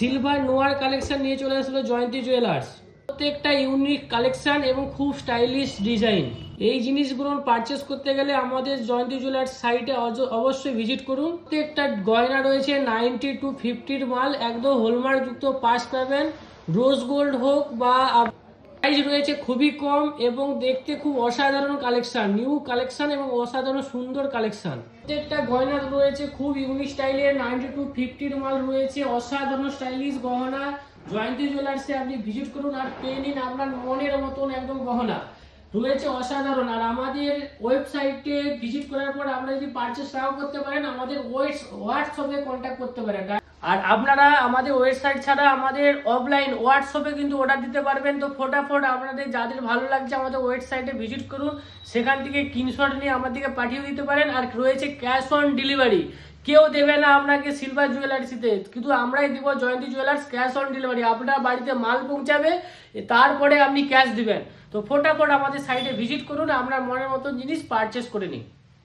Silver নোয়ার collection নিয়ে চলে আসলো জয়ন্তী জুয়েলার্স। প্রত্যেকটা ইউনিক কালেকশন এবং খুব স্টাইলিশ ডিজাইন। এই জিনিসগুলো পারচেস করতে গেলে আমাদের জয়ন্তী জুয়েলার্স সাইটে অবশ্যই ভিজিট করুন। প্রত্যেকটা গয়না রয়েছে 90 to 50 মাল, একদম হলমার্ক যুক্ত পাস পাবেন। রোজ গোল্ড হোক বা প্রাইস রয়েছে খুবই কম এবং দেখতে খুব অসাধারণ কালেকশন, নিউ কালেকশন এবং অসাধারণ সুন্দর কালেকশন। প্রত্যেকটা গয়না রয়েছে খুব ইউনিক স্টাইলের, 90 to 50 মাল রয়েছে, অসাধারণ স্টাইলিশ গহনা। জয়ন্তী জুয়েলার্সে আপনি ভিজিট করুন আর পেয়ে নিন আপনার মনের মতন একদম গহনা রয়েছে অসাধারণ। আর আমাদের ওয়েবসাইটে ভিজিট করার পর আপনারা যদি পারচেস নাও করতে পারেন, আমাদের হোয়াটসঅ্যাপে কন্ট্যাক্ট করতে পারেন। আর আপনারা আমাদের ওয়েবসাইট ছাড়া আমাদের অফলাইন হোয়াটসঅ্যাপে কিন্তু অর্ডার দিতে পারবেন। তো ফটাফট আপনাদের যাদের ভালো লাগছে আমাদের ওয়েবসাইটে ভিজিট করুন, সেখান থেকে স্ক্রিনশট নিয়ে আমাদেরকে পাঠিয়ে দিতে পারেন। আর রয়েছে ক্যাশ অন ডেলিভারি, কেউ দেবে না আপনাকে সিলভার জুয়েলার্সিতে, কিন্তু আমরাই দিব জয়ন্তী জুয়েলার্স ক্যাশ অন ডেলিভারি। আপনার বাড়িতে মাল পৌঁছাবে, তারপরে আপনি ক্যাশ দিবেন। তো ফটাফট আমাদের সাইটে ভিজিট করুন, আপনার মনের মতো জিনিস পারচেস করে নিন।